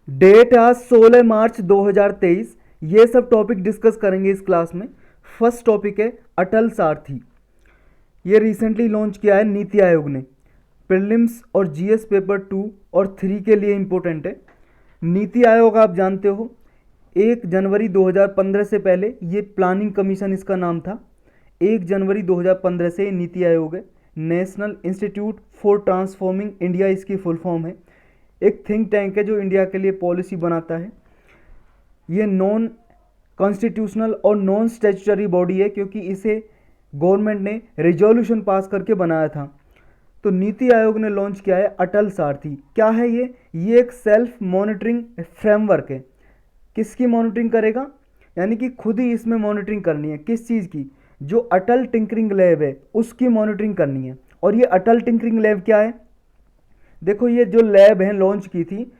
Date आज 16 मार्च 2023। ये सब टॉपिक डिस्कस करेंगे इस क्लास में। फर्स्ट टॉपिक है अटल सारथी। ये रिसेंटली लॉन्च किया है नीति आयोग ने। प्रीलिम्स और जीएस पेपर 2 और 3 के लिए इम्पोर्टेंट है। नीति आयोग आप जानते हो 1 जनवरी 2015 से पहले ये प्लानिंग कमीशन इसका नाम था। 1 जनवरी 2015 से नीति आयोग है। National institute for transforming India इसकी फुल फॉर्म है। एक थिंक टैंक है जो इंडिया के लिए पॉलिसी बनाता है। ये नॉन कॉन्स्टिट्यूशनल और नॉन स्टैट्यूटरी बॉडी है क्योंकि इसे गवर्नमेंट ने रिजोल्यूशन पास करके बनाया था। तो नीति आयोग ने लॉन्च किया है अटल सारथी। क्या है ये एक सेल्फ मॉनिटरिंग फ्रेमवर्क है। किसकी मॉनिटरिंग करेगा? यानी कि खुद ही इसमें मॉनिटरिंग करनी है। किस चीज़ की? जो अटल टिंकरिंग लैब है उसकी मॉनिटरिंग करनी है। और ये अटल टिंकरिंग लैब क्या है? देखो, ये जो लैब है लॉन्च की थी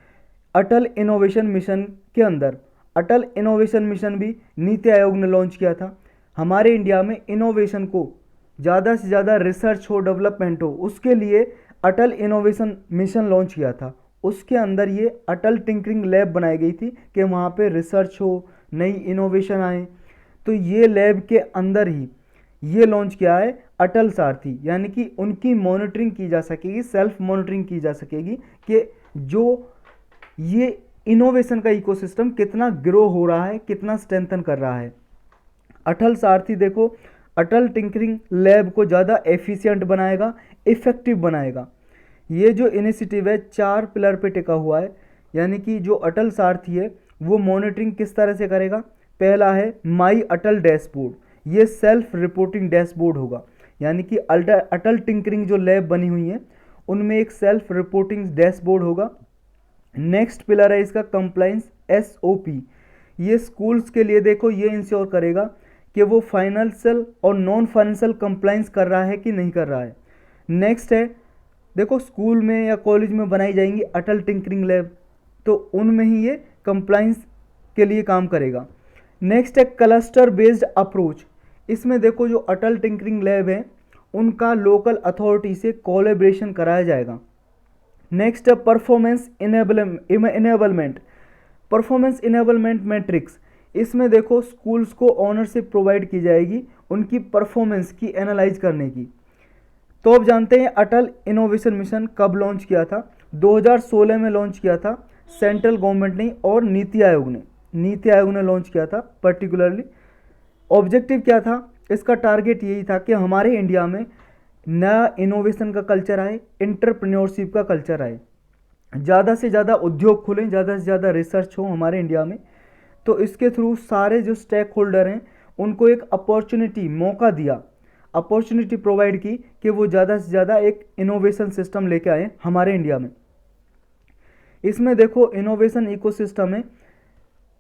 अटल इनोवेशन मिशन के अंदर। अटल इनोवेशन मिशन भी नीति आयोग ने लॉन्च किया था। हमारे इंडिया में इनोवेशन को ज़्यादा से ज़्यादा रिसर्च हो, डेवलपमेंट हो, उसके लिए अटल इनोवेशन मिशन लॉन्च किया था। उसके अंदर ये अटल टिंकरिंग लैब बनाई गई थी कि वहाँ पे रिसर्च हो, नई इनोवेशन आए। तो ये लैब के अंदर ही ये लॉन्च किया है अटल सारथी, यानी कि उनकी मॉनिटरिंग की जा सकेगी, सेल्फ मॉनिटरिंग की जा सकेगी कि जो ये इनोवेशन का इकोसिस्टम कितना ग्रो हो रहा है, कितना स्ट्रेंथन कर रहा है। अटल सारथी देखो, अटल टिंकरिंग लैब को ज़्यादा एफिशिएंट बनाएगा, इफेक्टिव बनाएगा। ये जो इनिशिएटिव है 4 पिलर पे टिका हुआ है। यानी कि जो अटल सारथी है वो मॉनिटरिंग किस तरह से करेगा? पहला है माई अटल डैशबोर्ड। ये सेल्फ रिपोर्टिंग डैशबोर्ड होगा। यानी कि अटल टिंकरिंग जो लैब बनी हुई है उनमें एक सेल्फ रिपोर्टिंग डैशबोर्ड होगा। नेक्स्ट पिलर है इसका कंप्लाइंस एसओपी। ये स्कूल्स के लिए देखो ये इंश्योर करेगा कि वो फाइनेंशियल और नॉन फाइनेंशियल कंप्लाइंस कर रहा है कि नहीं कर रहा है। नेक्स्ट है देखो, स्कूल में या कॉलेज में बनाई जाएंगी अटल टिंकरिंग लैब, तो उनमें ही ये कंप्लाइंस के लिए काम करेगा। नेक्स्ट है क्लस्टर बेस्ड अप्रोच। इसमें देखो जो अटल टिंकरिंग लैब है उनका लोकल अथॉरिटी से कोलैबोरेशन कराया जाएगा। नेक्स्ट है performance enablement. Performance enablement matrix. इसमें देखो स्कूल्स को ऑनरशिप प्रोवाइड की जाएगी उनकी परफॉर्मेंस की एनालाइज करने की। तो अब जानते हैं अटल इनोवेशन मिशन कब लॉन्च किया था? 2016 में लॉन्च किया था सेंट्रल गवर्नमेंट ने और नीति आयोग ने लॉन्च किया था। पर्टिकुलरली ऑब्जेक्टिव क्या था इसका? टारगेट यही था कि हमारे इंडिया में नया इनोवेशन का कल्चर आए, एंटरप्रेन्योरशिप का कल्चर आए, ज़्यादा से ज़्यादा उद्योग खुलें, ज़्यादा से ज़्यादा रिसर्च हो हमारे इंडिया में। तो इसके थ्रू सारे जो स्टेक होल्डर हैं उनको एक अपॉर्चुनिटी, मौका दिया, अपॉर्चुनिटी प्रोवाइड की कि वो ज़्यादा से ज़्यादा एक इनोवेशन सिस्टम लेके आए हमारे इंडिया में। इसमें देखो इनोवेशन इकोसिस्टम है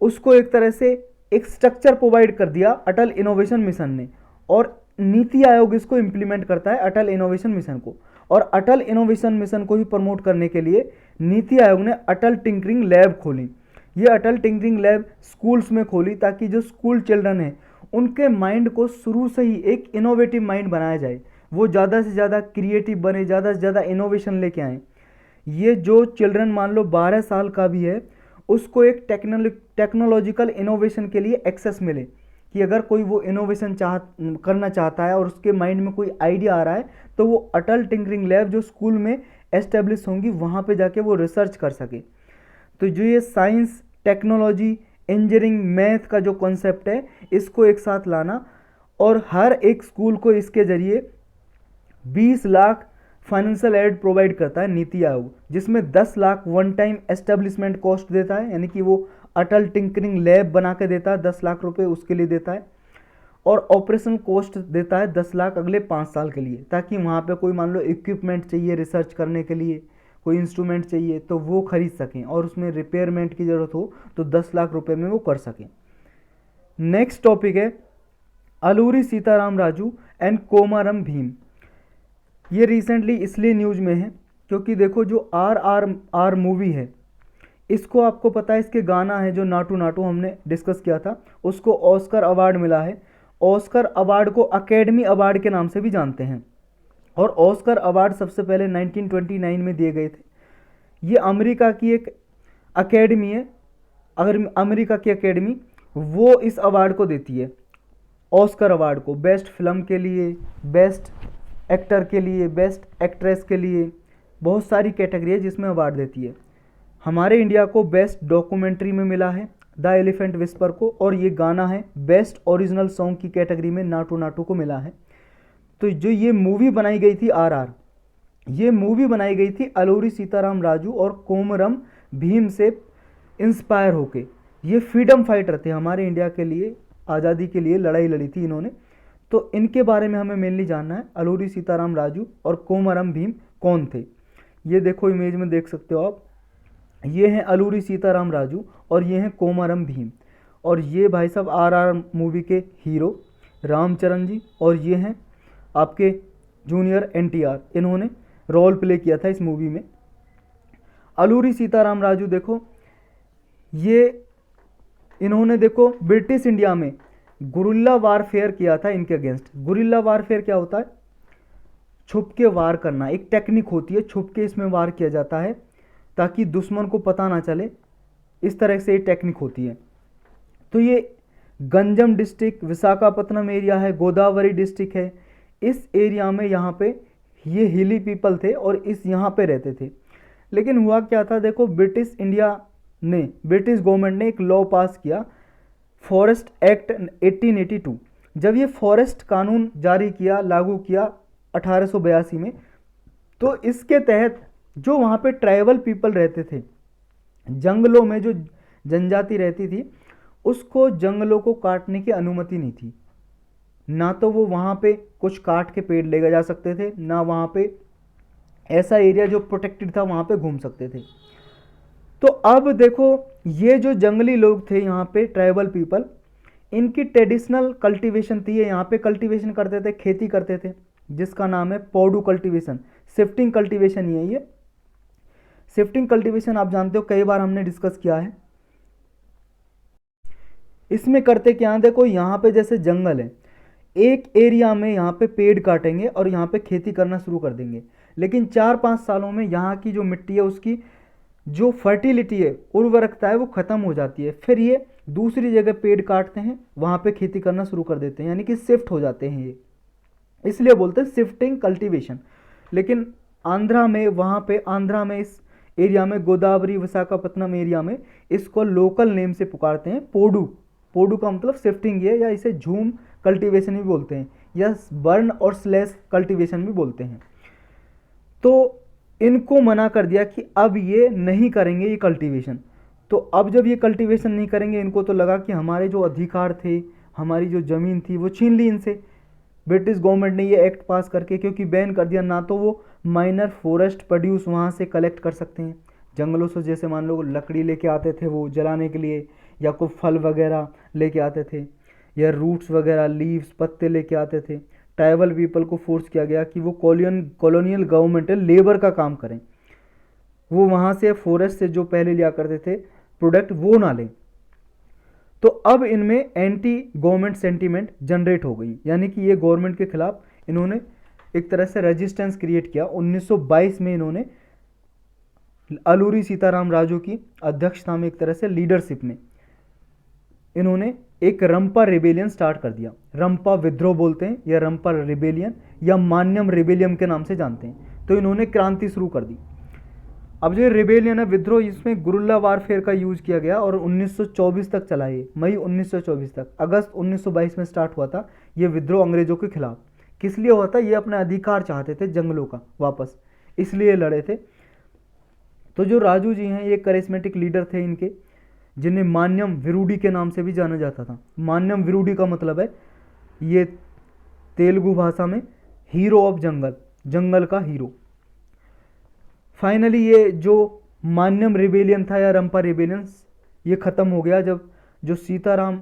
उसको एक तरह से एक स्ट्रक्चर प्रोवाइड कर दिया अटल इनोवेशन मिशन ने, और नीति आयोग इसको इम्प्लीमेंट करता है अटल इनोवेशन मिशन को। और अटल इनोवेशन मिशन को ही प्रमोट करने के लिए नीति आयोग ने अटल टिंकरिंग लैब खोली। ये अटल टिंकरिंग लैब स्कूल्स में खोली ताकि जो स्कूल चिल्ड्रन हैं उनके माइंड को शुरू से ही एक इनोवेटिव माइंड बनाया जाए, वो ज़्यादा से ज़्यादा क्रिएटिव बने, ज़्यादा से ज़्यादा इनोवेशन लेके आएँ। ये जो चिल्ड्रन मान लो 12 साल का भी है उसको एक टेक्नोलॉजिकल इनोवेशन के लिए एक्सेस मिले कि अगर कोई वो इनोवेशन करना चाहता है और उसके माइंड में कोई आइडिया आ रहा है तो वो अटल टिंकरिंग लैब जो स्कूल में एस्टेब्लिश होंगी वहाँ पे जाके वो रिसर्च कर सके। तो जो ये साइंस, टेक्नोलॉजी, इंजीनियरिंग, मैथ का जो कॉन्सेप्ट है इसको एक साथ लाना, और हर एक स्कूल को इसके ज़रिए 20 लाख फाइनेंशियल एड प्रोवाइड करता है नीति आयोग, जिसमें 10 lakh one time establishment cost देता है। यानी कि वो अटल टिंकरिंग लैब बना के देता है, 10 लाख रुपए उसके लिए देता है, और ऑपरेशन कॉस्ट देता है 10 लाख अगले 5 साल के लिए, ताकि वहाँ पे कोई मान लो इक्विपमेंट चाहिए रिसर्च करने के लिए, कोई इंस्ट्रूमेंट चाहिए तो वो खरीद सकें, और उसमें रिपेयरमेंट की ज़रूरत हो तो 10 लाख रुपए में वो कर सकें। नेक्स्ट टॉपिक है अलूरी सीताराम राजू एंड कोमारम भीम। ये रिसेंटली इसलिए न्यूज़ में है क्योंकि देखो जो RRR मूवी है इसको आपको पता है, इसके गाना है जो नाटू नाटू हमने डिस्कस किया था, उसको ऑस्कर अवार्ड मिला है। ऑस्कर अवार्ड को अकेडमी अवार्ड के नाम से भी जानते हैं, और ऑस्कर अवार्ड सबसे पहले 1929 में दिए गए थे। ये अमेरिका की एक अकेडमी है, अगर अमेरिका की अकेडमी, वो इस अवार्ड को देती है, ऑस्कर अवार्ड को, बेस्ट फिल्म के लिए, बेस्ट एक्टर के लिए, बेस्ट एक्ट्रेस के लिए, बहुत सारी कैटेगरी है जिसमें अवार्ड देती है। हमारे इंडिया को बेस्ट डॉक्यूमेंट्री में मिला है द एलिफेंट विस्पर को, और ये गाना है बेस्ट ओरिजिनल सॉन्ग की कैटेगरी में नाटू नाटू को मिला है। तो जो ये मूवी बनाई गई थी आरआर, ये मूवी बनाई गई थी अलूरी सीताराम राजू और कोमरम भीम से इंस्पायर होके। ये फ्रीडम फाइटर थे, हमारे इंडिया के लिए, आज़ादी के लिए लड़ाई लड़ी थी इन्होंने। तो इनके बारे में हमें मेनली जानना है, अलूरी सीताराम राजू और कोमरम भीम कौन थे। ये देखो इमेज में देख सकते हो आप, ये हैं अलूरी सीताराम राजू और ये हैं कोमरम भीम, और ये भाई साहब आरआर मूवी के हीरो रामचरण जी, और ये हैं आपके जूनियर एनटीआर, इन्होंने रोल प्ले किया था इस मूवी में। अलूरी सीताराम राजू देखो, ये इन्होंने देखो ब्रिटिश इंडिया में गुरिल्ला वारफेयर किया था इनके अगेंस्ट। गुरिल्ला वारफेयर क्या होता है? छुप के वार करना, एक टेक्निक होती है, छुप के इसमें वार किया जाता है ताकि दुश्मन को पता ना चले, इस तरह से ये टेक्निक होती है। तो ये गंजम डिस्ट्रिक्ट, विशाखापत्तनम एरिया है, गोदावरी डिस्ट्रिक्ट है, इस एरिया में यहाँ पे ये हिली पीपल थे और इस यहाँ पे रहते थे। लेकिन हुआ क्या था, देखो ब्रिटिश इंडिया ने, ब्रिटिश गवर्नमेंट ने एक लॉ पास किया, फॉरेस्ट एक्ट 1882। जब ये फॉरेस्ट कानून जारी किया, लागू किया 1882 में, तो इसके तहत जो वहाँ पे ट्राइबल पीपल रहते थे, जंगलों में जो जनजाति रहती थी, उसको जंगलों को काटने की अनुमति नहीं थी। ना तो वो वहाँ पे कुछ काट के पेड़ ले जा सकते थे, ना वहाँ पे ऐसा एरिया जो प्रोटेक्टेड था वहाँ पे घूम सकते थे। तो अब देखो ये जो जंगली लोग थे यहाँ पे, ट्राइबल पीपल, इनकी ट्रेडिशनल कल्टीवेशन थी, ये यहाँ पे कल्टीवेशन करते थे, खेती करते थे, जिसका नाम है पोडू कल्टीवेशन। शिफ्टिंग कल्टीवेशन ही है ये। शिफ्टिंग कल्टीवेशन आप जानते हो, कई बार हमने डिस्कस किया है। इसमें करते क्या है, देखो यहाँ पे जैसे जंगल है, एक एरिया में यहाँ पे पेड़ काटेंगे और यहाँ पे खेती करना शुरू कर देंगे, लेकिन 4-5 सालों में यहाँ की जो मिट्टी है उसकी जो फर्टिलिटी है, उर्वरकता है, वो ख़त्म हो जाती है। फिर ये दूसरी जगह पेड़ काटते हैं, वहाँ पे खेती करना शुरू कर देते हैं, यानी कि शिफ्ट हो जाते हैं ये, इसलिए बोलते हैं शिफ्टिंग कल्टीवेशन। लेकिन आंध्रा में, वहाँ पे आंध्रा में इस एरिया में, गोदावरी विशाखापत्तनम एरिया में, इसको लोकल नेम से पुकारते हैं पोडू। पोडू का मतलब शिफ्टिंग है, या इसे झूम कल्टीवेशन भी बोलते हैं, या बर्न और स्लैश कल्टीवेशन भी बोलते हैं। तो इनको मना कर दिया कि अब ये नहीं करेंगे ये कल्टीवेशन। तो अब जब ये कल्टीवेशन नहीं करेंगे, इनको तो लगा कि हमारे जो अधिकार थे, हमारी जो ज़मीन थी, वो छीन ली इनसे। ब्रिटिश गवर्नमेंट ने ये एक्ट पास करके, क्योंकि बैन कर दिया, ना तो वो माइनर फॉरेस्ट प्रोड्यूस वहाँ से कलेक्ट कर सकते हैं जंगलों से, जैसे मान लो लकड़ी लेके आते थे वो जलाने के लिए, या कोई फल वगैरह लेके आते थे, या रूट्स वगैरह, लीव्स, पत्ते लेके आते थे। ट्राइबल पीपल को फोर्स किया गया कि वो कॉलोनियल गवर्नमेंट है, लेबर का काम करें, वो वहाँ से फॉरेस्ट से जो पहले लिया करते थे प्रोडक्ट, वो ना लें। तो अब इनमें एंटी गवर्नमेंट सेंटीमेंट जनरेट हो गई, यानी कि ये गवर्नमेंट के खिलाफ इन्होंने एक तरह से रेजिस्टेंस क्रिएट किया। 1922 में इन्होंने अलूरी सीताराम राजू की अध्यक्षता में, एक तरह से लीडरशिप में, इन्होंने एक रंपा रिबेलियन स्टार्ट कर दिया। रंपा विद्रोह बोलते हैं, या रंपा रिबेलियन, या मान्यम रिबेलियन के नाम से जानते हैं। तो इन्होंने क्रांति शुरू कर दी। अब जो रिबेलियन है, विद्रोह, इसमें गुरिल्ला वारफेयर का यूज किया गया और 1924 तक चला ये, मई 1924 तक। अगस्त 1922 में स्टार्ट हुआ था ये विद्रोह अंग्रेजों के खिलाफ। किस लिए हुआ था? ये अपना अधिकार चाहते थे जंगलों का वापस, इसलिए लड़े थे। तो जो राजू जी हैं, ये करिश्मेटिक लीडर थे इनके, जिन्हें मान्यम विरुडी के नाम से भी जाना जाता था। मान्यम विरुडी का मतलब है, ये तेलुगु भाषा में हीरो ऑफ जंगल, जंगल का हीरो। फाइनली ये जो मान्यम रिबेलियन था, या रंपा रिबेलियन, ये ख़त्म हो गया जब जो सीताराम,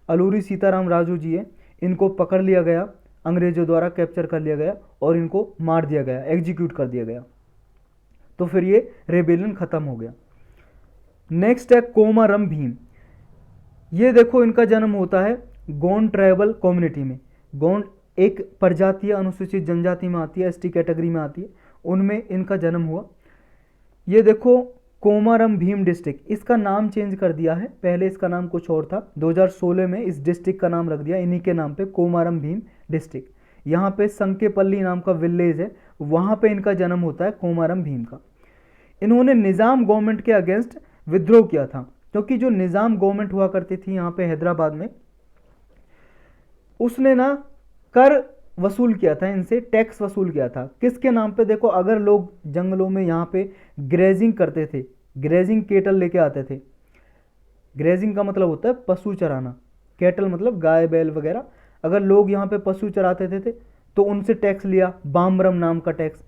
अलूरी सीताराम राजू जी है, इनको पकड़ लिया गया, अंग्रेजों द्वारा कैप्चर कर लिया गया और इनको मार दिया गया, एग्जीक्यूट कर दिया गया। तो फिर ये रेबेलियन ख़त्म हो गया। नेक्स्ट है कोमारम भीम। ये देखो इनका जन्म होता है गोंड ट्राइबल कम्युनिटी में। गोंड एक प्रजातीय अनुसूचित जनजाति में आती है, एसटी कैटेगरी में आती है, उनमें इनका जन्म हुआ। ये देखो कोमारम भीम डिस्ट्रिक्ट, इसका नाम चेंज कर दिया है, पहले इसका नाम कुछ और था, 2016 में इस डिस्ट्रिक्ट का नाम रख दिया इन्हीं के नाम पे, कोमारम भीम डिस्ट्रिक्ट। यहाँ पे संकेपल्ली नाम का विलेज है, वहाँ पे इनका जन्म होता है कोमारम भीम का। इन्होंने निज़ाम गवर्नमेंट के अगेंस्ट विद्रोह किया था, क्योंकि जो निज़ाम गवर्नमेंट हुआ करती थी यहाँ पे हैदराबाद में, उसने ना कर वसूल किया था, इनसे टैक्स वसूल किया था। किसके नाम पे? देखो, अगर लोग जंगलों में यहाँ पे ग्रेजिंग करते थे, ग्रेजिंग केटल लेके आते थे, ग्रेजिंग का मतलब होता है पशु चराना, केटल मतलब गाय बैल वगैरह, अगर लोग यहाँ पे पशु चराते थे तो उनसे टैक्स लिया, बामरम नाम का टैक्स।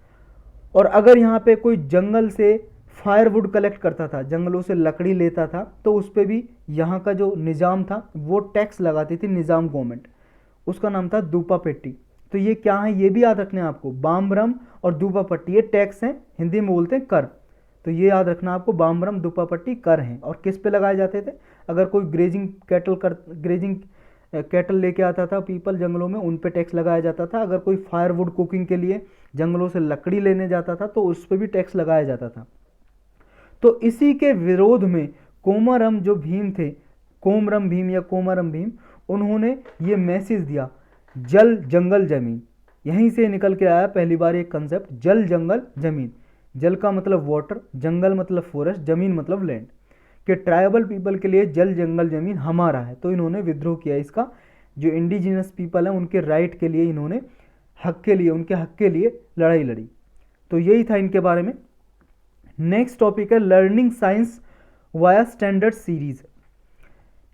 और अगर यहाँ पे कोई जंगल से फायरवुड कलेक्ट करता था, जंगलों से लकड़ी लेता था, तो उस पर भी यहाँ का जो निज़ाम था वो टैक्स लगाती थी निज़ाम गवर्नमेंट, उसका नाम था दूपा पेट्टी। तो ये क्या है, ये भी याद रखना है आपको, बामरम और दूपा पट्टी, ये टैक्स हैं, हिंदी में बोलते हैं कर। तो ये याद रखना आपको, बामरम दूपा पट्टी कर हैं। और किस पे लगाए जाते थे? अगर कोई ग्रेजिंग कैटल लेके आता था पीपल जंगलों में, उन पे टैक्स लगाया जाता था। अगर कोई फायरवुड कुकिंग के लिए जंगलों से लकड़ी लेने जाता था तो उस पर भी टैक्स लगाया जाता था। तो इसी के विरोध में कोमारम जो भीम थे, कोमरम भीम या कोमारम भीम, उन्होंने ये मैसेज दिया, जल जंगल जमीन। यहीं से निकल के आया पहली बार एक कंसेप्ट, जल जंगल जमीन। जल का मतलब वाटर, जंगल मतलब फॉरेस्ट, जमीन मतलब लैंड, कि ट्राइबल पीपल के लिए जल जंगल जमीन हमारा है। तो इन्होंने विद्रोह किया इसका, जो इंडिजिनस पीपल हैं उनके राइट के लिए इन्होंने हक के लिए, उनके हक के लिए लड़ाई लड़ी। तो यही था इनके बारे में। नेक्स्ट टॉपिक है learning science via standard series.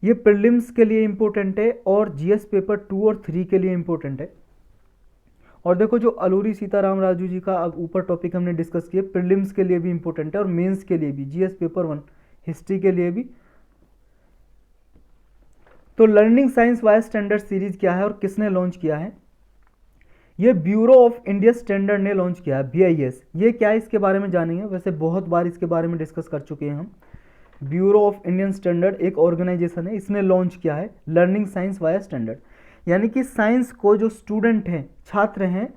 ये प्रीलिम्स के लिए इंपॉर्टेंट है और जीएस पेपर 2 और 3 के लिए इंपॉर्टेंट है। और देखो, जो अलूरी सीताराम राजू जी का अब ऊपर टॉपिक हमने डिस्कस किया, प्रीलिम्स के लिए भी इंपॉर्टेंट है और मेंस के लिए भी, जीएस पेपर 1 हिस्ट्री के लिए भी। तो learning science via standard series क्या है और किसने लॉन्च किया है? ये ब्यूरो ऑफ इंडिया स्टैंडर्ड ने लॉन्च किया है, BIS। ये क्या है इसके बारे में जानेंगे, वैसे बहुत बार इसके बारे में डिस्कस कर चुके हैं हम। ब्यूरो ऑफ इंडियन स्टैंडर्ड एक ऑर्गेनाइजेशन है, इसने लॉन्च किया है लर्निंग साइंस वाया स्टैंडर्ड। यानी कि साइंस को जो स्टूडेंट हैं, छात्र हैं,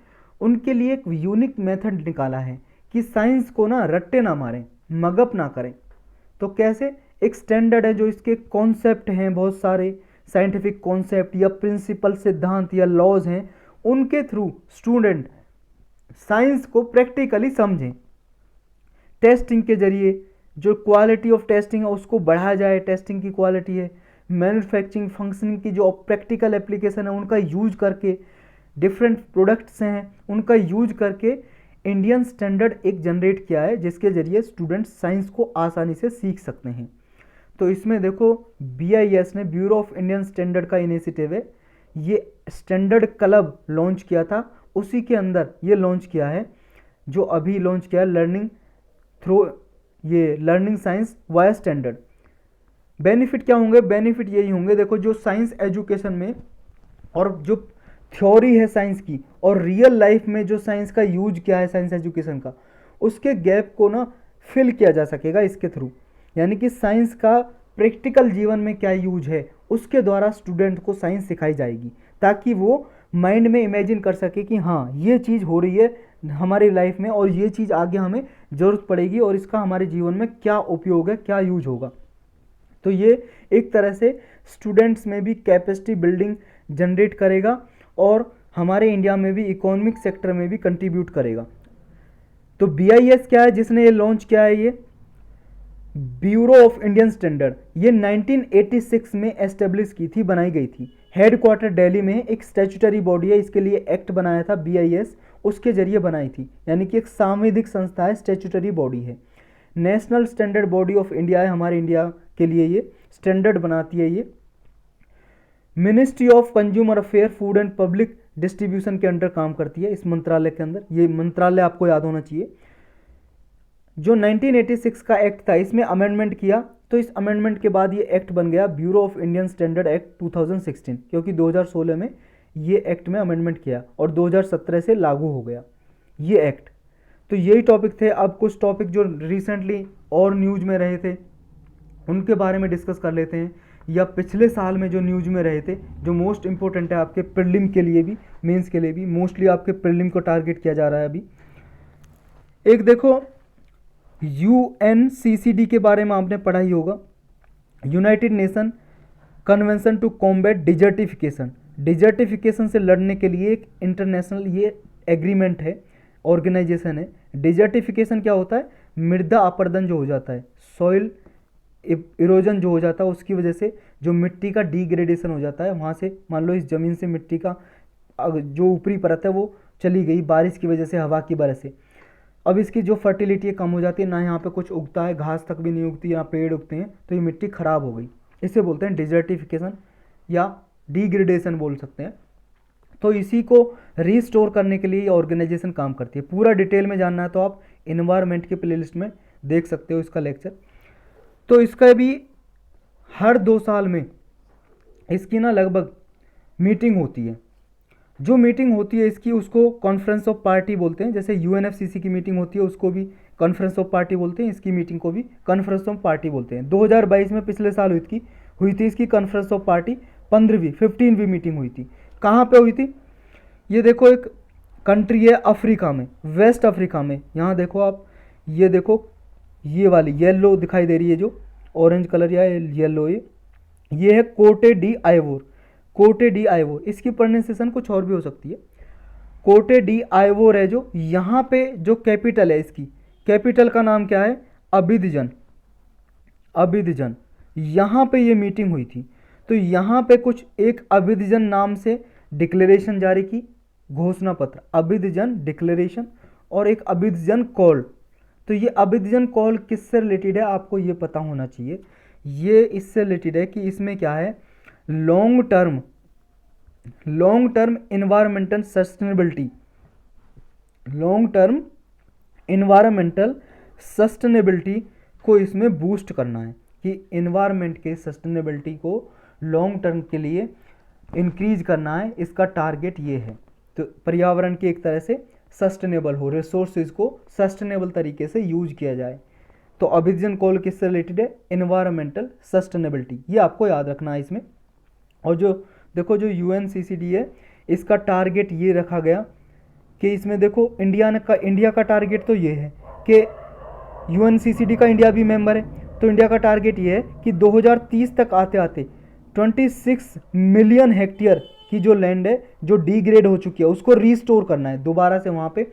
उनके लिए एक यूनिक मेथड निकाला है कि साइंस को ना रट्टे ना मारें, मगअप ना करें। तो कैसे? एक स्टैंडर्ड है, जो इसके कॉन्सेप्ट हैं, बहुत सारे साइंटिफिक कॉन्सेप्ट या प्रिंसिपल, सिद्धांत या लॉज हैं, उनके थ्रू स्टूडेंट साइंस को प्रैक्टिकली समझें। टेस्टिंग के जरिए जो क्वालिटी ऑफ टेस्टिंग है उसको बढ़ाया जाए, टेस्टिंग की क्वालिटी है, मैन्युफैक्चरिंग फंक्शनिंग की जो प्रैक्टिकल एप्लीकेशन है उनका यूज करके, डिफरेंट प्रोडक्ट्स हैं उनका यूज करके इंडियन स्टैंडर्ड एक जनरेट किया है, जिसके जरिए स्टूडेंट साइंस को आसानी से सीख सकते हैं। तो इसमें देखो, BIS ने, ब्यूरो ऑफ इंडियन स्टैंडर्ड का इनिशिएटिव है, ये स्टैंडर्ड क्लब लॉन्च किया था, उसी के अंदर ये लॉन्च किया है, जो अभी लॉन्च किया है लर्निंग थ्रू, ये learning science via standard. Benefit क्या होंगे? बेनिफिट यही होंगे, देखो, जो साइंस एजुकेशन में और जो थ्योरी है साइंस की और रियल लाइफ में जो साइंस का यूज क्या है साइंस एजुकेशन का, उसके गैप को ना फिल किया जा सकेगा इसके थ्रू। यानी कि साइंस का प्रैक्टिकल जीवन में क्या यूज है उसके द्वारा स्टूडेंट को साइंस सिखाई जाएगी, ताकि वो माइंड में इमेजिन कर सके कि हाँ, ये चीज़ हो रही है हमारी लाइफ में और ये चीज़ आगे हमें ज़रूरत पड़ेगी और इसका हमारे जीवन में क्या उपयोग है, क्या यूज होगा। तो ये एक तरह से स्टूडेंट्स में भी कैपेसिटी बिल्डिंग जनरेट करेगा और हमारे इंडिया में भी इकोनॉमिक सेक्टर में भी कंट्रीब्यूट करेगा। तो BIS क्या है जिसने ये लॉन्च किया है? ये ब्यूरो ऑफ इंडियन स्टैंडर्ड, ये 1986 में एस्टेब्लिश की थी, बनाई गई थी। हेडक्वार्टर दिल्ली में, एक स्टैट्यूटरी बॉडी है, इसके लिए एक्ट बनाया था BIS, उसके जरिए बनाई थी। यानी कि एक सांविधिक संस्था है, स्टैट्यूटरी बॉडी है। National standard body of India है, हमारे इंडिया के लिए ये स्टैंडर्ड बनाती है। ये ministry of consumer affair, food and public distribution के अंडर काम करती है, इस मंत्रालय के अंदर। ये मंत्रालय आपको याद होना चाहिए। जो 1986 का एक्ट था, इसमें अमेंडमेंट किया, तो इस अमेंडमेंट के बाद ये एक्ट बन गया bureau of Indian standard act 2016, क्योंकि 2016 में ये एक्ट में अमेंडमेंट किया और 2017 से लागू हो गया ये एक्ट। तो यही टॉपिक थे। अब कुछ टॉपिक जो रिसेंटली और न्यूज में रहे थे उनके बारे में डिस्कस कर लेते हैं, या पिछले साल में जो न्यूज में रहे थे, जो मोस्ट इंपॉर्टेंट है आपके प्रीलिम के लिए भी, मेंस के लिए भी। मोस्टली आपके प्रीलिम को टारगेट किया जा रहा है अभी। एक देखो, यूएनसीसीडी के बारे में आपने पढ़ा ही होगा, United Nation Convention to Combat Desertification. Desertification से लड़ने के लिए एक इंटरनेशनल ये एग्रीमेंट है, ऑर्गेनाइजेशन है। डिजर्टिफिकेशन क्या होता है? मृदा अपरदन जो हो जाता है, सॉइल इरोजन जो हो जाता है, उसकी वजह से जो मिट्टी का डिग्रेडेशन हो जाता है, वहाँ से मान लो इस ज़मीन से मिट्टी का जो ऊपरी परत है वो चली गई बारिश की वजह से, हवा की वजह से। अब इसकी जो फर्टिलिटी है कम हो जाती है, ना यहाँ पे कुछ उगता है, घास तक भी नहीं उगती, यहाँ पेड़ उगते हैं, तो ये मिट्टी खराब हो गई। इसे बोलते हैं डिजर्टिफिकेशन या डिग्रेडेशन बोल सकते हैं। तो इसी को रीस्टोर करने के लिए ये ऑर्गेनाइजेशन काम करती है। पूरा डिटेल में जानना है तो आप इन्वायरमेंट के प्लेलिस्ट में देख सकते हो इसका लेक्चर। तो इसका भी हर 2 साल में इसकी ना लगभग मीटिंग होती है। जो मीटिंग होती है इसकी, उसको कॉन्फ्रेंस ऑफ पार्टी बोलते हैं। जैसे यूएनएफसीसी की मीटिंग होती है उसको भी कॉन्फ्रेंस ऑफ पार्टी बोलते हैं, इसकी मीटिंग को भी कॉन्फ्रेंस ऑफ पार्टी बोलते हैं। 2022 में पिछले साल हुई थी इसकी कॉन्फ्रेंस ऑफ पार्टी 15वीं मीटिंग हुई थी। कहाँ पे हुई थी? ये देखो एक कंट्री है अफ्रीका में, वेस्ट अफ्रीका में। यहाँ देखो आप, ये देखो ये वाली येलो दिखाई दे रही है, जो ऑरेंज कलर या येलो, ये है कोटे डी आइवोर। कोटे डी आइवोर, इसकी प्रोनाउंसिएशन कुछ और भी हो सकती है। कोटे डी आइवोर है जो, यहाँ पे जो कैपिटल है इसकी, कैपिटल का नाम क्या है? अबिदजन। अबिदजन, यहाँ पे ये मीटिंग हुई थी। तो यहाँ पे कुछ एक अबिदजन नाम से डिक्लेरेशन जारी की, घोषणा पत्र, अबिदजन डिक्लेरेशन, और एक अबिदजन कॉल। तो ये अबिदजन कॉल किससे रिलेटेड है आपको ये पता होना चाहिए। ये इससे रिलेटेड है कि इसमें क्या है, long term environmental sustainability, long term environmental sustainability को इसमें बूस्ट करना है, कि इन्वायरमेंट के सस्टेनेबिलिटी को लॉन्ग टर्म के लिए इंक्रीज करना है। इसका टारगेट ये है। तो पर्यावरण की एक तरह से सस्टेनेबल हो, रिसोर्सेज को सस्टेनेबल तरीके से यूज किया जाए। तो अभिजन कॉल किससे रिलेटेड है? इन्वायरमेंटल सस्टेनेबिलिटी, ये आपको याद रखना है इसमें। और जो देखो जो यूएनसीसीडी है, इसका टारगेट ये रखा गया कि इसमें देखो इंडिया का टारगेट तो ये है कि यूएनसीसीडी का इंडिया भी मेंबर है। तो इंडिया का टारगेट ये है कि 2030 तक आते आते 26 मिलियन हेक्टेयर की जो लैंड है जो डिग्रेड हो चुकी है उसको रीस्टोर करना है, दोबारा से वहाँ पे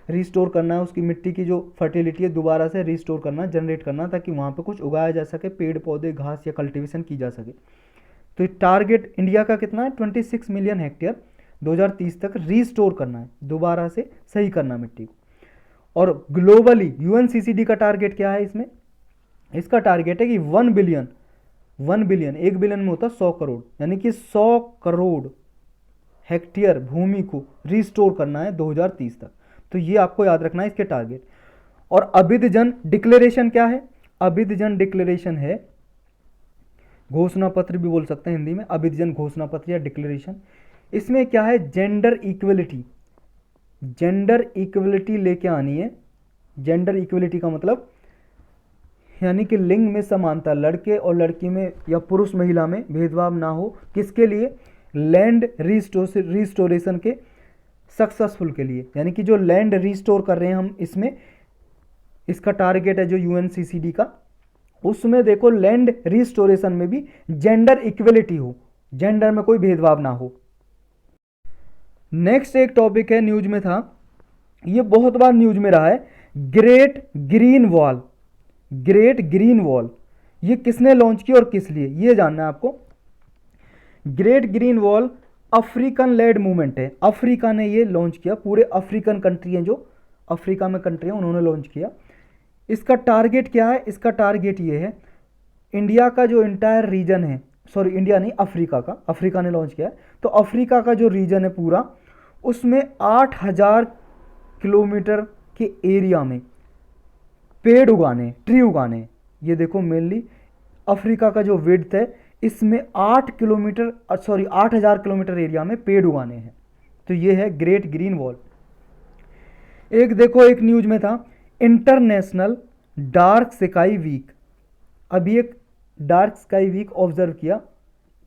रीस्टोर करना है। उसकी मिट्टी की जो फर्टिलिटी है दोबारा से रीस्टोर करना, जनरेट करना, ताकि वहाँ पे कुछ उगाया जा सके, पेड़ पौधे घास या कल्टीवेशन की जा सके। तो टारगेट इंडिया का कितना है? 26 मिलियन हेक्टेयर 2030 तक रीस्टोर करना है, दोबारा से सही करना मिट्टी को। और ग्लोबली यूएनसीसीडी का टारगेट क्या है इसमें? इसका टारगेट है कि 1 बिलियन, 1 बिलियन में होता है 100 करोड़, यानी कि 100 करोड़ हेक्टेयर भूमि को रीस्टोर करना है 2030 तक। तो ये आपको याद रखना है इसके टारगेट। और अबिदजन डिक्लेरेशन क्या है? अबिदजन डिक्लेरेशन है, घोषणा पत्र भी बोल सकते हैं हिंदी में, अबिदजन घोषणा पत्र या डिक्लेरेशन। इसमें क्या है? जेंडर इक्वलिटी, जेंडर इक्वलिटी लेके आनी है। जेंडर इक्वलिटी का मतलब यानी कि लिंग में समानता, लड़के और लड़की में या पुरुष महिला में भेदभाव ना हो। किसके लिए? लैंड रिस्टोरेशन के सक्सेसफुल के लिए, यानी कि जो लैंड रिस्टोर कर रहे हैं हम, इसमें इसका टारगेट है जो यूएनसीसीडी का, उसमें देखो लैंड रिस्टोरेशन में भी जेंडर इक्वलिटी हो, जेंडर में कोई भेदभाव ना हो। नेक्स्ट एक टॉपिक है, न्यूज में था, ये बहुत बार न्यूज में रहा है, great green wall. Great green wall ये किसने लॉन्च की और किस लिए, ये जानना है आपको। Great green wall African led movement है, अफ्रीका ने ये लॉन्च किया, पूरे अफ्रीकन कंट्री हैं जो अफ्रीका में कंट्री हैं उन्होंने लॉन्च किया। इसका टारगेट क्या है? इसका टारगेट ये है, इंडिया का जो इंटायर रीजन है, सॉरी इंडिया नहीं अफ्रीका का, अफ्रीका ने लॉन्च किया है, तो अफ्रीका का जो रीजन है पूरा, उसमें 8000 किलोमीटर के एरिया में पेड़ उगाने, ट्री उगाने। ये देखो मेनली अफ्रीका का जो विड्थ है, इसमें 8000 किलोमीटर एरिया में पेड़ उगाने हैं। तो ये है ग्रेट ग्रीन वॉल। एक देखो एक न्यूज में था, इंटरनेशनल डार्क स्काई वीक, अभी एक डार्क स्काई वीक ऑब्जर्व किया।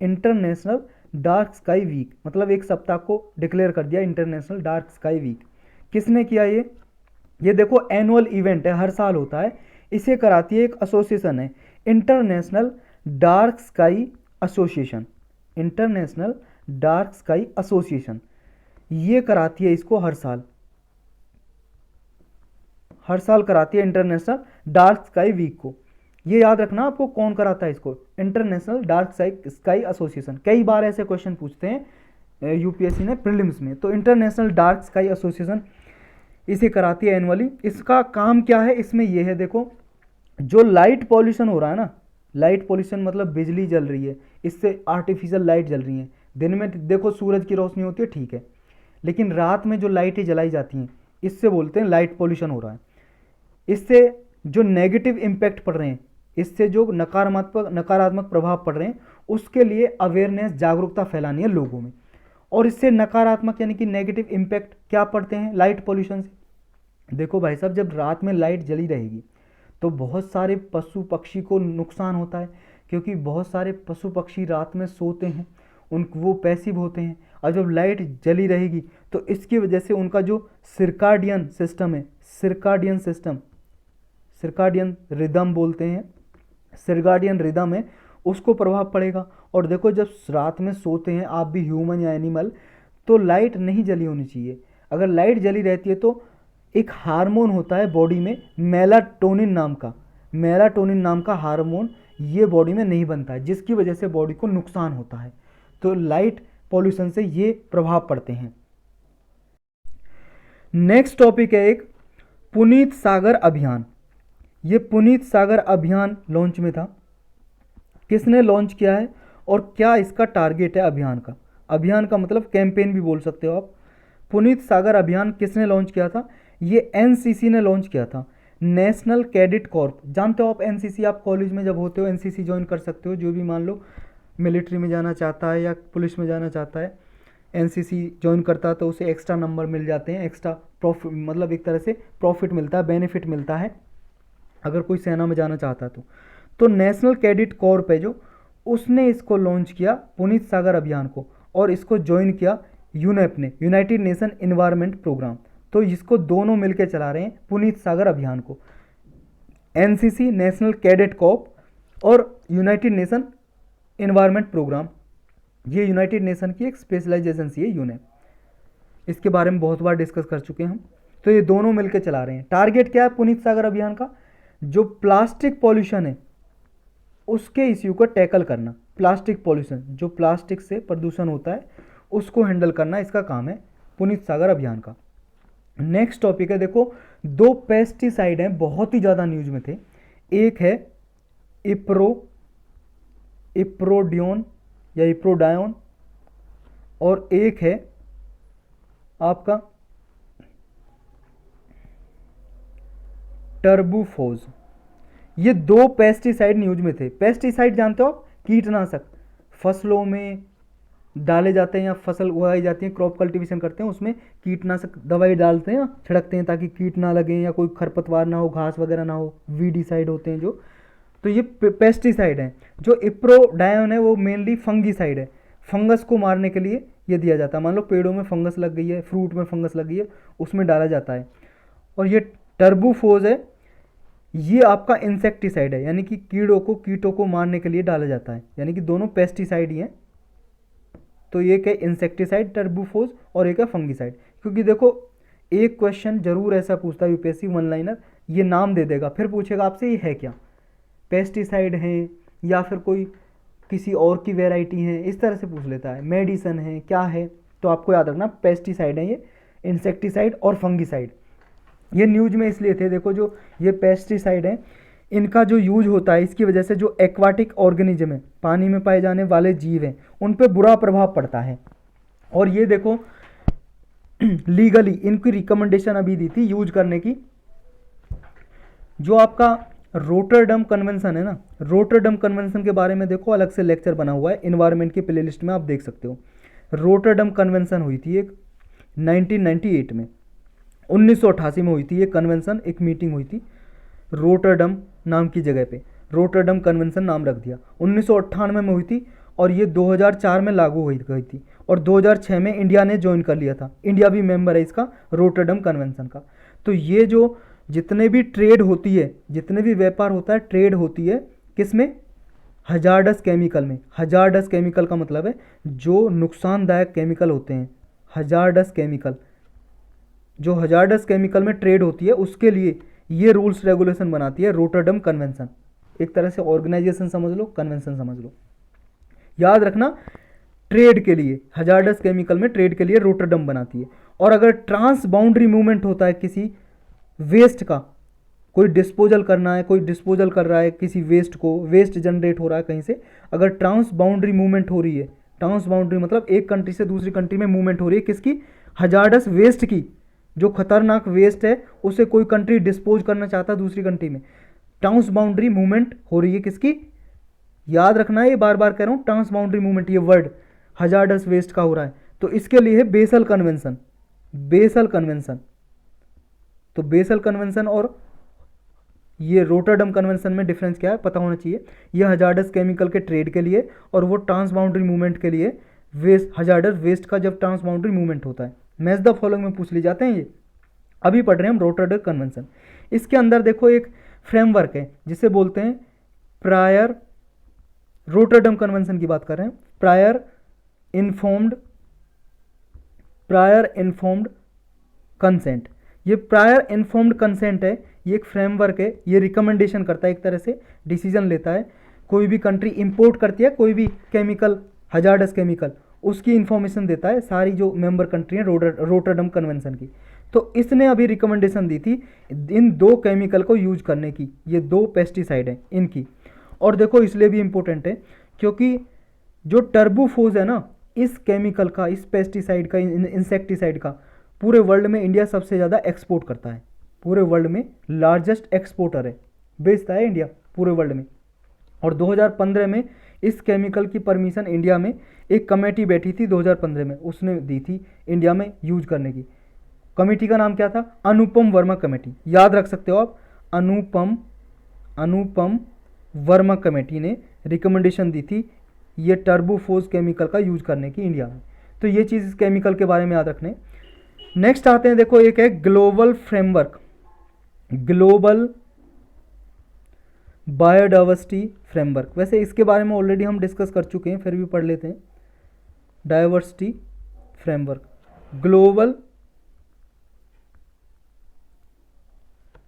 इंटरनेशनल डार्क स्काई वीक मतलब एक सप्ताह को डिक्लेयर कर दिया इंटरनेशनल डार्क स्काई वीक। किसने किया ये देखो एनुअल इवेंट है, हर साल होता है। इसे कराती है एक एसोसिएशन है, international dark sky association, international dark sky association. ये कराती है इसको हर साल, हर साल कराती है इंटरनेशनल डार्क स्काई वीक को। ये याद रखना आपको कौन कराता है इसको, इंटरनेशनल डार्क स्काई एसोसिएशन। कई बार ऐसे क्वेश्चन पूछते हैं यूपीएससी ने प्रीलिम्स में, तो इंटरनेशनल डार्क स्काई एसोसिएशन इसे कराती है एनुअली। इसका काम क्या है, इसमें यह है देखो, जो लाइट पॉल्यूशन हो रहा है ना, लाइट पॉल्यूशन मतलब बिजली जल रही है, इससे आर्टिफिशियल लाइट जल रही है। दिन में देखो सूरज की रोशनी होती है ठीक है, लेकिन रात में जो लाइटें जलाई जाती हैं इससे बोलते हैं लाइट पॉल्यूशन हो रहा है। इससे जो नेगेटिव इम्पैक्ट पड़ रहे हैं, इससे जो नकारात्मक प्रभाव पड़ रहे हैं, उसके लिए अवेयरनेस, जागरूकता फैलानी है लोगों में। और इससे नकारात्मक यानी कि नेगेटिव इम्पैक्ट क्या पड़ते हैं लाइट पॉल्यूशन से। देखो भाई साहब, जब रात में लाइट जली रहेगी तो बहुत सारे पशु पक्षी को नुकसान होता है, क्योंकि बहुत सारे पशु पक्षी रात में सोते हैं, वो पैसिव होते हैं। और जब लाइट जली रहेगी तो इसकी वजह से उनका जो सिरकाडियन सिस्टम है, सिरकाडियन रिदम बोलते हैं, सिरकाडियन रिदम है, उसको प्रभाव पड़ेगा। और देखो जब रात में सोते हैं आप भी, ह्यूमन या एनिमल, तो लाइट नहीं जली होनी चाहिए। अगर लाइट जली रहती है तो एक हार्मोन होता है बॉडी में मेलाटोनिन नाम का हार्मोन, ये बॉडी में नहीं बनता है, जिसकी वजह से बॉडी को नुकसान होता है। तो लाइट पॉल्यूशन से ये प्रभाव पड़ते हैं। नेक्स्ट टॉपिक है एक पुनीत सागर अभियान। ये पुनीत सागर अभियान लॉन्च में था। किसने लॉन्च किया है और क्या इसका टारगेट है अभियान का मतलब कैंपेन भी बोल सकते हो आप। पुनीत सागर अभियान किसने लॉन्च किया था, ये एनसीसी ने लॉन्च किया था, नेशनल कैडेट कॉर्प। जानते हो आप एनसीसी, आप कॉलेज में जब होते हो एनसीसी ज्वाइन कर सकते हो, जो भी मान लो मिलिट्री में जाना चाहता है या पुलिस में जाना चाहता है, एनसीसी ज्वाइन करता है तो उसे एक्स्ट्रा नंबर मिल जाते हैं, एक्स्ट्रा प्रॉफिट, मतलब एक तरह से प्रॉफिट मिलता है, बेनिफिट मिलता है अगर कोई सेना में जाना चाहता है तो नेशनल कैडेट कॉर्प है जो, उसने इसको लॉन्च किया पुनीत सागर अभियान को, और इसको ज्वाइन किया यूनेप ने, यूनाइटेड नेशन इन्वायरमेंट प्रोग्राम। तो इसको दोनों मिलकर चला रहे हैं पुनीत सागर अभियान को, एनसीसी नेशनल कैडेट कॉर्प और यूनाइटेड नेशन इन्वायरमेंट प्रोग्राम। ये यूनाइटेड नेशन की एक स्पेशलाइज एजेंसी है यूनेप, इसके बारे में बहुत बार डिस्कस कर चुके हैं हम। तो ये दोनों मिलकर चला रहे हैं। टारगेट क्या है पुनीत सागर अभियान का, जो प्लास्टिक पॉल्यूशन है उसके इश्यू को टैकल करना। प्लास्टिक पॉल्यूशन, जो प्लास्टिक से प्रदूषण होता है उसको हैंडल करना, इसका काम है पुनीत सागर अभियान का। नेक्स्ट टॉपिक है देखो, दो पेस्टिसाइड हैं बहुत ही ज़्यादा न्यूज में थे। एक है इप्रोडियोन या इप्रोडायोन, और एक है आपका टर्बूफोज। ये दो पेस्टिसाइड न्यूज में थे। पेस्टिसाइड जानते हो आप, कीटनाशक फसलों में डाले जाते हैं या फसल उगाई जाती है, क्रॉप कल्टीवेशन करते हैं, उसमें कीटनाशक दवाई डालते हैं, छिड़कते हैं ताकि कीट ना लगे या कोई खरपतवार ना हो, घास वगैरह ना हो, वीडीसाइड होते हैं जो। तो ये पेस्टिसाइड हैं। जो इप्रोडायोन है वो मेनली फंगीसाइड है, फंगस को मारने के लिए ये दिया जाता है। मान लो पेड़ों में फंगस लग गई है, फ्रूट में फंगस लग गई है, उसमें डाला जाता है। और ये टर्बूफोज है, ये आपका इंसेक्टिसाइड है, यानी कि कीटों को मारने के लिए डाला जाता है, यानी कि दोनों पेस्टिसाइड ही हैं। तो एक है इंसेक्टिसाइड टर्बूफोज और एक है फंगीसाइड। क्योंकि देखो एक क्वेश्चन जरूर ऐसा पूछता है यूपीएससी, वन लाइनर, ये नाम दे देगा, फिर पूछेगा आपसे ये है क्या, पेस्टिसाइड है या फिर कोई किसी और की वेराइटी है, इस तरह से पूछ लेता है, मेडिसन है क्या है। तो आपको याद रखना पेस्टिसाइड है ये, इंसेक्टिसाइड और फंगीसाइड। ये न्यूज में इसलिए थे, देखो जो ये पेस्टिसाइड हैं इनका जो यूज होता है, इसकी वजह से जो एक्वाटिक ऑर्गेनिज्म है, पानी में पाए जाने वाले जीव हैं, उन पर बुरा प्रभाव पड़ता है। और ये देखो लीगली इनकी रिकमेंडेशन अभी दी थी यूज करने की। जो आपका रोटरडम कन्वेंशन है ना, रोटरडम कन्वेंशन के बारे में देखो अलग से लेक्चर बना हुआ है, इन्वायरमेंट की प्लेलिस्ट में आप देख सकते हो। रोटरडम कन्वेंशन हुई थी एक 1998 में, 1988 में हुई थी ये कन्वेंशन, एक मीटिंग हुई थी रोटरडम नाम की जगह पे, रोटरडम कन्वेंशन नाम रख दिया। 1998 में हुई थी और ये 2004 में लागू हुई गई थी, और 2006 में इंडिया ने ज्वाइन कर लिया था, इंडिया भी मेंबर है इसका रोटरडम कन्वेंशन का। तो ये जो जितने भी ट्रेड होती है, जितने भी व्यापार होता है, ट्रेड होती है किस में? हजार्डस केमिकल में। हजार्डस केमिकल का मतलब है जो नुकसानदायक केमिकल होते हैं, हजार्डस केमिकल। जो हजार्डस केमिकल में ट्रेड होती है उसके लिए ये रूल्स रेगुलेशन बनाती है रोटरडम कन्वेंशन। एक तरह से ऑर्गेनाइजेशन समझ लो, कन्वेंशन समझ लो। याद रखना, ट्रेड के लिए, हजार्डस केमिकल में ट्रेड के लिए रोटरडम बनाती है। और अगर ट्रांस बाउंड्री मूवमेंट होता है किसी वेस्ट का, कोई डिस्पोजल करना है, कोई डिस्पोजल कर रहा है किसी वेस्ट को, वेस्ट जनरेट हो रहा है कहीं से, अगर ट्रांस बाउंड्री मूवमेंट हो रही है, ट्रांस बाउंड्री मतलब एक कंट्री से दूसरी कंट्री में मूवमेंट हो रही है किसकी? हजार्डस वेस्ट की। जो खतरनाक वेस्ट है उसे कोई कंट्री डिस्पोज करना चाहता है दूसरी कंट्री में, ट्रांस बाउंड्री मूवमेंट हो रही है किसकी? याद रखना है, ये बार बार कह रहा हूं, ट्रांस बाउंड्री मूवमेंट, ये वर्ड हजार्डस वेस्ट का हो रहा है, तो इसके लिए है बेसल कन्वेंशन। बेसल कन्वेंशन, तो बेसल कन्वेंशन और ये रोटरडम कन्वेंशन में डिफरेंस क्या है पता होना चाहिए। ये हजार्डस केमिकल के ट्रेड के लिए और वो ट्रांस बाउंड्री मूवमेंट के लिए, वेस्ट, हजार्डस वेस्ट का जब ट्रांस बाउंड्री मूवमेंट होता है। मैच द फॉलोइंग में पूछ ली जाते हैं ये। अभी पढ़ रहे हैं हम रोटरडम कन्वेंशन। इसके अंदर देखो एक फ्रेमवर्क है जिसे बोलते हैं प्रायर, रोटरडम कन्वेंशन की बात कर रहे हैं, प्रायर इन्फॉर्म्ड कंसेंट। ये प्रायर इन्फॉर्म्ड कंसेंट है, ये एक फ्रेमवर्क है, ये रिकमेंडेशन करता है, एक तरह से डिसीजन लेता है। कोई भी कंट्री इंपोर्ट करती है कोई भी केमिकल, हजार्डस केमिकल, उसकी इंफॉर्मेशन देता है सारी जो मेंबर कंट्री हैं रोटरडम कन्वेंशन की। तो इसने अभी रिकमेंडेशन दी थी इन दो केमिकल को यूज करने की, ये दो पेस्टिसाइड हैं इनकी। और देखो इसलिए भी इम्पोर्टेंट है क्योंकि जो टर्बोफोज है ना, इस केमिकल का, इस पेस्टिसाइड का, इंसेक्टिसाइड का, पूरे वर्ल्ड में इंडिया सबसे ज़्यादा एक्सपोर्ट करता है। पूरे वर्ल्ड में लार्जेस्ट एक्सपोर्टर है, बेचता है इंडिया पूरे वर्ल्ड में। और 2015 में इस केमिकल की परमिशन इंडिया में एक कमेटी बैठी थी 2015 में, उसने दी थी इंडिया में यूज करने की। कमेटी का नाम क्या था? अनुपम वर्मा कमेटी। याद रख सकते हो आप, अनुपम वर्मा कमेटी ने रिकमेंडेशन दी थी ये टर्बोफोज केमिकल का यूज करने की इंडिया में। तो ये चीज़ इस केमिकल के बारे में याद रखने। नेक्स्ट आते हैं, देखो एक है global framework, global biodiversity framework. वैसे इसके बारे में ऑलरेडी हम डिस्कस कर चुके हैं, फिर भी पढ़ लेते हैं। Diversity framework, global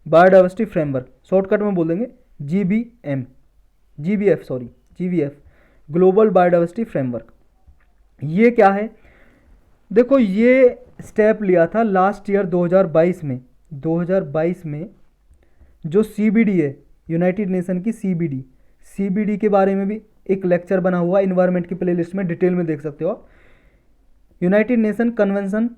biodiversity framework, shortcut में बोल देंगे GBF, ग्लोबल बायोडाइवर्सिटी फ्रेमवर्क। ये क्या है? देखो ये स्टेप लिया था लास्ट ईयर 2022 में। 2022 में जो CBD है, यूनाइटेड नेशन की CBD के बारे में भी एक लेक्चर बना हुआ इन्वायरमेंट की प्लेलिस्ट में, डिटेल में देख सकते हो आप। United Nation convention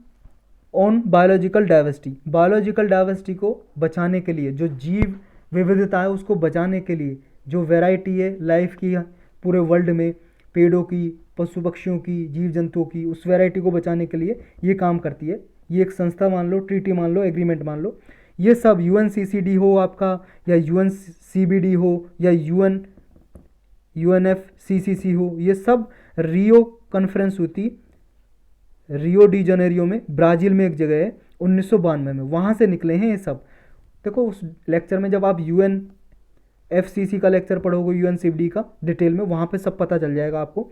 on biological diversity को बचाने के लिए, जो जीव विविधता है उसको बचाने के लिए, जो वैरायटी है लाइफ की पूरे वर्ल्ड में, पेड़ों की, पशु पक्षियों की, जीव जंतुओं की, उस वैरायटी को बचाने के लिए ये काम करती है। ये एक संस्था मान लो, ट्रीटी मान लो, एग्रीमेंट मान लो। ये सब UNCCD हो आपका, या UNCBD हो, या UNFCCC हो, ये सब रियो कॉन्फ्रेंस हुई थी, रियो डी जनेरियो में, ब्राज़ील में एक जगह है, 1992 में, वहाँ से निकले हैं ये सब। देखो उस लेक्चर में जब आप UNFCCC का लेक्चर पढ़ोगे, UNCBD का डिटेल में, वहाँ पे सब पता चल जाएगा आपको।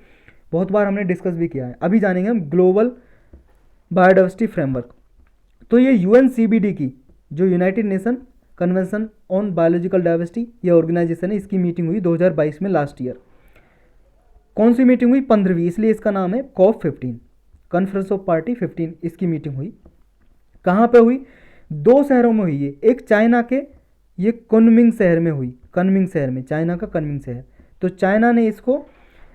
बहुत बार हमने डिस्कस भी किया है। अभी जानेंगे हम ग्लोबल बायोडाइवर्सिटी फ्रेमवर्क। तो ये UNCBD की, जो United Nation convention on biological diversity, ये ऑर्गेनाइजेशन है, इसकी मीटिंग हुई 2022 में, लास्ट ईयर। कौन सी मीटिंग हुई? 15वीं, इसलिए इसका नाम है COP15, कॉन्फ्रेंस ऑफ पार्टी 15, इसकी मीटिंग हुई। कहाँ पे हुई? दो शहरों में हुई है। एक चाइना के, ये कुनमिंग शहर में हुई, कुनमिंग शहर में, चाइना का कुनमिंग शहर। तो चाइना ने इसको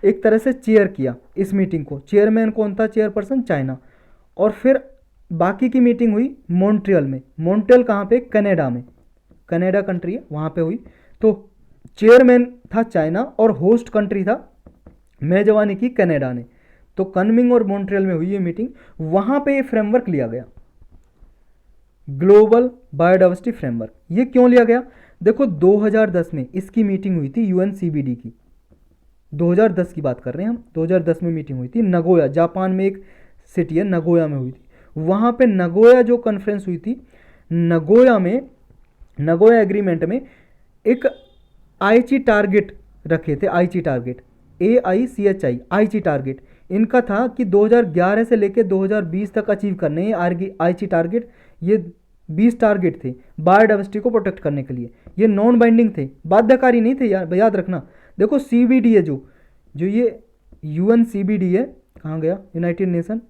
एक तरह से चेयर किया, इस मीटिंग को। चेयरमैन कौन था? Chairperson China. और फिर बाकी की मीटिंग हुई मॉन्ट्रियल में। मॉन्ट्रियल कहाँ पे? कनाडा में, कनाडा कंट्री है, वहाँ पे हुई। तो चेयरमैन था चाइना और होस्ट कंट्री था मेजबानी की कनाडा ने। तो कुनमिंग और मॉन्ट्रियल में हुई ये मीटिंग, वहाँ पे ये फ्रेमवर्क लिया गया, ग्लोबल बायोडाइवर्सिटी फ्रेमवर्क। ये क्यों लिया गया? देखो 2010 में इसकी मीटिंग हुई थी UNCBD की, 2010 की बात कर रहे हैं हम। 2010 में मीटिंग हुई थी नगोया, जापान में एक सिटी है, नगोया में हुई थी। वहाँ पे नगोया जो कॉन्फ्रेंस हुई थी, नगोया में नगोया एग्रीमेंट में एक आईची टारगेट रखे थे, आईची टारगेट, AICHI, आईची टारगेट इनका था कि 2011 से लेकर 2020 तक अचीव करने हैं आईची टारगेट। ये 20 टारगेट थे बायोडाइवर्सिटी को प्रोटेक्ट करने के लिए। ये नॉन बाइंडिंग थे, बाध्यकारी नहीं थे, याद रखना। देखो CBD है जो जो ये UNCBD है, कहाँ गया, United Nation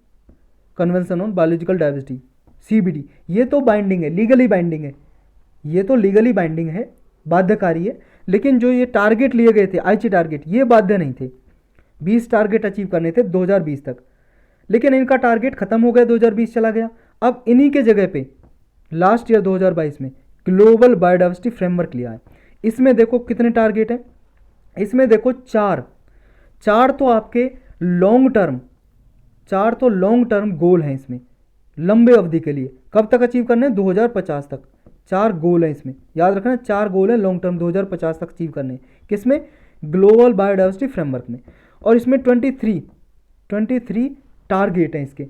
convention on biological diversity, CBD, ये तो बाइंडिंग है, लीगली बाइंडिंग है, ये तो लीगली बाइंडिंग है, बाध्यकारी है। लेकिन जो ये टारगेट लिए गए थे आईची टारगेट, ये बाध्य नहीं थे। 20 टारगेट अचीव करने थे 2020 तक, लेकिन इनका टारगेट खत्म हो गया, 2020 चला गया। अब इन्हीं के जगह पे लास्ट ईयर 2022 में ग्लोबल बायोडाइवर्सिटी फ्रेमवर्क लिया है। इसमें देखो कितने टारगेट हैं, इसमें देखो चार तो आपके लॉन्ग टर्म, चार तो लॉन्ग टर्म गोल हैं इसमें, लंबे अवधि के लिए, कब तक अचीव करने हैं, 2050 तक। 4 गोल हैं इसमें, याद रखना, 4 गोल हैं लॉन्ग टर्म 2050 तक अचीव करने, किसमें, ग्लोबल बायोडाइवर्सिटी फ्रेमवर्क में। और इसमें 23 टारगेट हैं इसके,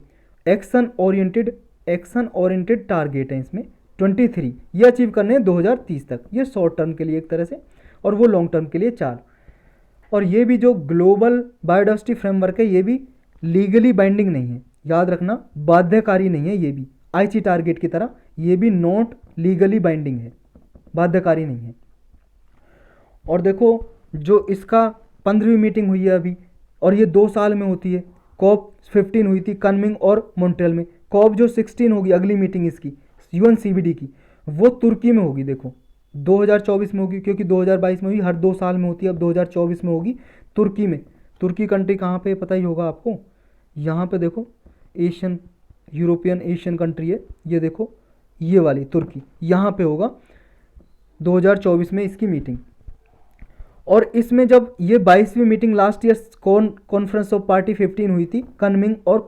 एक्शन ओरिएंटेड टारगेट हैं इसमें 23, ये अचीव करने हैं 2030 तक। ये शॉर्ट टर्म के लिए एक तरह से, और वो लॉन्ग टर्म के लिए 4। और ये भी जो ग्लोबल बायोडाइवर्सिटी फ्रेमवर्क है, ये भी लीगली बाइंडिंग नहीं है, याद रखना, बाध्यकारी नहीं है। ये भी आईची टारगेट की तरह ये भी नॉट लीगली बाइंडिंग है, बाध्यकारी नहीं है। और देखो जो इसका 15वीं मीटिंग हुई है अभी, और ये 2 साल में होती है। COP 15 हुई थी कनमिंग और मॉन्ट्रियल में। COP जो 16 होगी अगली मीटिंग इसकी UNCBD की, वो तुर्की में होगी। देखो 2024 में होगी, क्योंकि 2022 में हुई, हर 2 साल में होती है, अब 2024 में होगी तुर्की में। तुर्की कंट्री कहाँ पे पता ही होगा आपको, यहाँ पे देखो, यूरोपियन एशियन कंट्री है, ये देखो ये वाली तुर्की, यहाँ पे होगा 2024 में इसकी मीटिंग। और इसमें जब ये 22वीं meeting last year conference of party 15 हुई थी कनमिंग और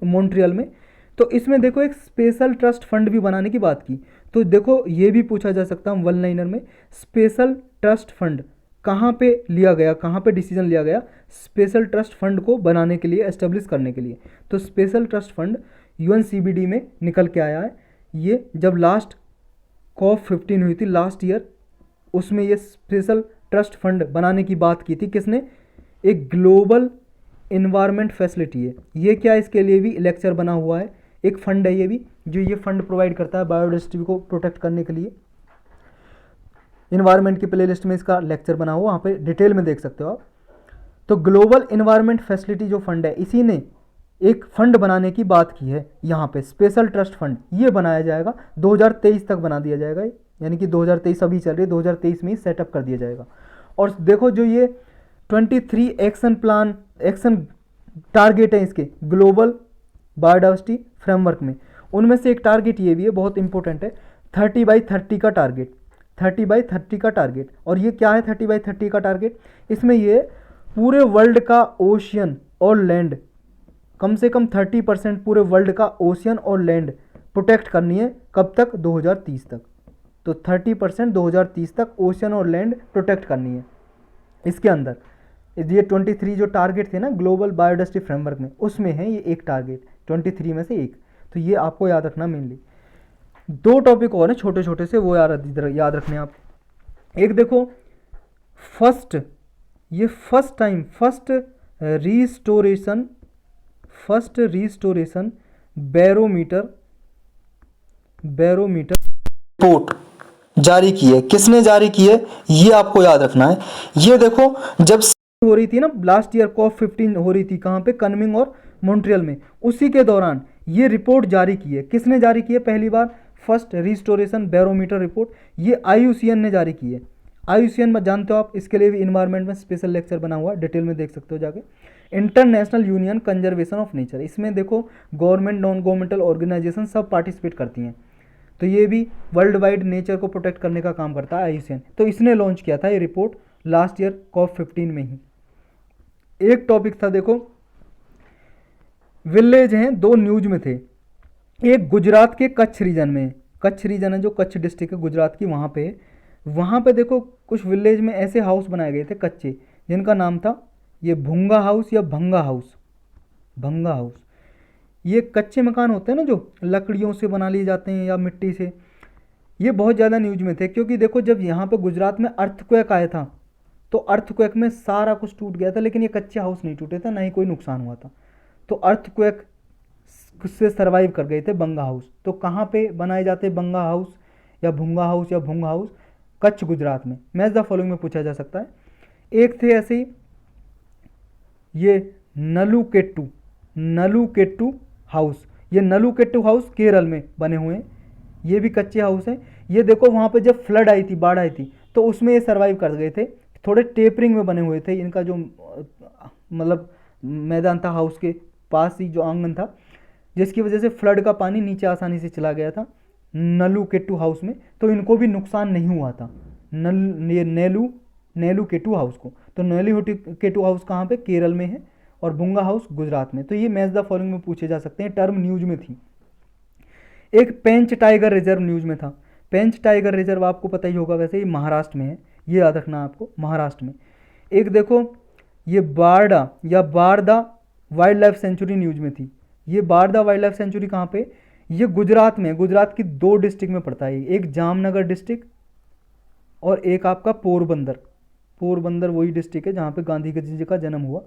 मॉन्ट्रियल में, तो इसमें देखो एक स्पेशल ट्रस्ट फंड भी बनाने की बात की। तो देखो ये भी पूछा जा सकता है वन लाइनर में, स्पेशल ट्रस्ट फंड कहाँ पे लिया गया, कहाँ पे डिसीजन लिया गया स्पेशल ट्रस्ट फंड को बनाने के लिए, एस्टेब्लिश करने के लिए। तो स्पेशल ट्रस्ट फंड UNCBD में निकल के आया है। ये जब लास्ट COP 15 हुई थी लास्ट ईयर, उसमें ये स्पेशल ट्रस्ट फंड बनाने की बात की थी किसने, एक ग्लोबल इन्वायरमेंट फैसिलिटी है। ये क्या, इसके लिए भी लेक्चर बना हुआ है, एक फंड है ये भी, जो ये फंड प्रोवाइड करता है बायोडाइवर्सिटी को प्रोटेक्ट करने के लिए। इन्वायरमेंट की प्लेलिस्ट में इसका लेक्चर बना हुआ, वहाँ पे डिटेल में देख सकते हो आप। तो ग्लोबल इन्वायरमेंट फैसिलिटी जो फंड है, इसी ने एक फंड बनाने की बात की है यहाँ पे, स्पेशल ट्रस्ट फंड। ये बनाया जाएगा 2023 तक बना दिया जाएगा, यानी कि 2023 अभी चल रही है, 2023 में ही सेटअप कर दिया जाएगा। और देखो जो ये 23 एक्शन टारगेट है इसके ग्लोबल बायोडाइवर्सिटी फ्रेमवर्क में, उनमें से एक टारगेट ये भी है, बहुत इंपॉर्टेंट है, 30/30 का टारगेट, 30/30 का टारगेट। और ये क्या है 30/30 का टारगेट, इसमें ये पूरे वर्ल्ड का ओशियन और लैंड, कम से कम 30% पूरे वर्ल्ड का ओशियन और लैंड प्रोटेक्ट करनी है, कब तक, 2030 तक। तो 30% 2030 तक ओशियन और लैंड प्रोटेक्ट करनी है इसके अंदर। ये 23 जो टारगेट थे ना ग्लोबल बायोडाइवर्सिटी फ्रेमवर्क में, उसमें है ये एक टारगेट, 23 में से एक। तो ये आपको याद रखना मेनली। 2 टॉपिक और हैं छोटे छोटे से, वो याद रखने आप। एक देखो फर्स्ट रिस्टोरेशन बैरोमीटर रिपोर्ट जारी की है, किसने जारी की है, ये आपको याद रखना है। ये देखो जब हो रही थी ना लास्ट ईयर COP 15 हो रही थी, कहाँ पे, कनमिंग और मॉन्ट्रियल में, उसी के दौरान ये रिपोर्ट जारी की है। किसने जारी की है पहली बार, फर्स्ट रिस्टोरेशन बैरोमीटर रिपोर्ट, ये IUCN ने जारी की है। IUCN में जानते हो आप, इसके लिए भी इन्वायरमेंट में स्पेशल लेक्चर बना हुआ है, डिटेल में देख सकते हो जाके। International union conservation of nature, इसमें देखो गवर्नमेंट नॉन गवर्नमेंटल ऑर्गेनाइजेशन सब पार्टिसिपेट करती हैं। तो ये भी वर्ल्ड वाइड नेचर को प्रोटेक्ट करने का काम करता है IUCN। तो इसने लॉन्च किया था ये रिपोर्ट लास्ट ईयर COP 15 में ही। एक टॉपिक था देखो, विलेज हैं 2 न्यूज में थे, एक गुजरात के कच्छ रीजन में, कच्छ रीजन है जो कच्छ डिस्ट्रिक्ट है गुजरात की, वहाँ पे देखो कुछ विलेज में ऐसे हाउस बनाए गए थे कच्चे, जिनका नाम था ये भुंगा हाउस या भंगा हाउस। ये कच्चे मकान होते हैं ना जो लकड़ियों से बना लिए जाते हैं या मिट्टी से, ये बहुत ज़्यादा न्यूज में थे, क्योंकि देखो जब यहाँ पे गुजरात में अर्थक्वेक आया था तो अर्थक्वेक में सारा कुछ टूट गया था, लेकिन ये कच्चे हाउस नहीं टूटे थे, ना ही कोई नुकसान हुआ था। तो अर्थक्वेक से सरवाइव कर गए थे बंगा हाउस। तो कहाँ पे बनाए जाते हैं बंगा हाउस या भुंगा हाउस या भुंगा हाउस? कच्छ, गुजरात में। मैच द फॉलोइंग में पूछा जा सकता है। एक थे ऐसे ही ये नलुकेट्टू हाउस। ये नलुकेट्टू हाउस केरल में बने हुए हैं, ये भी कच्चे हाउस हैं। ये देखो वहाँ पे जब फ्लड आई थी, बाढ़ आई थी, तो उसमें ये सर्वाइव कर गए थे। थोड़े टेपरिंग में बने हुए थे, इनका जो मतलब मैदान था हाउस के पास ही जो आंगन था, जिसकी वजह से फ्लड का पानी नीचे आसानी से चला गया था नलुकेट्टू हाउस में, तो इनको भी नुकसान नहीं हुआ था ये नेलुकेट्टू हाउस को। तो नेलुकेट्टू हाउस कहाँ पे? केरल में है, और भुंगा हाउस गुजरात में। तो ये मैच द फॉलोइंग में पूछे जा सकते हैं, टर्म न्यूज में थी। एक पेंच टाइगर रिजर्व न्यूज में था। पेंच टाइगर रिजर्व आपको पता ही होगा, वैसे ये महाराष्ट्र में है, ये याद रखना आपको, महाराष्ट्र में। एक देखो ये बारडा या Barda wild life sanctuary news में थी। ये बारदा वाइल्ड लाइफ सेंचुरी कहाँ पे? ये गुजरात में, गुजरात की 2 डिस्ट्रिक्ट में पड़ता है, एक जामनगर डिस्ट्रिक्ट और एक आपका पोरबंदर। पोरबंदर वही डिस्ट्रिक्ट है जहाँ पे गांधी जी का जन्म हुआ।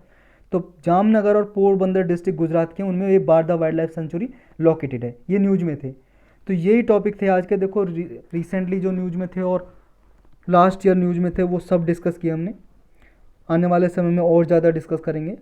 तो जामनगर और पोरबंदर डिस्ट्रिक्ट गुजरात के, उनमें ये Barda wild life sanctuary located है। ये न्यूज में थे। तो यही टॉपिक थे आज के। देखो रिसेंटली जो न्यूज में थे और लास्ट ईयर न्यूज में थे, वो सब डिस्कस किए हमने। आने वाले समय में और ज़्यादा डिस्कस करेंगे।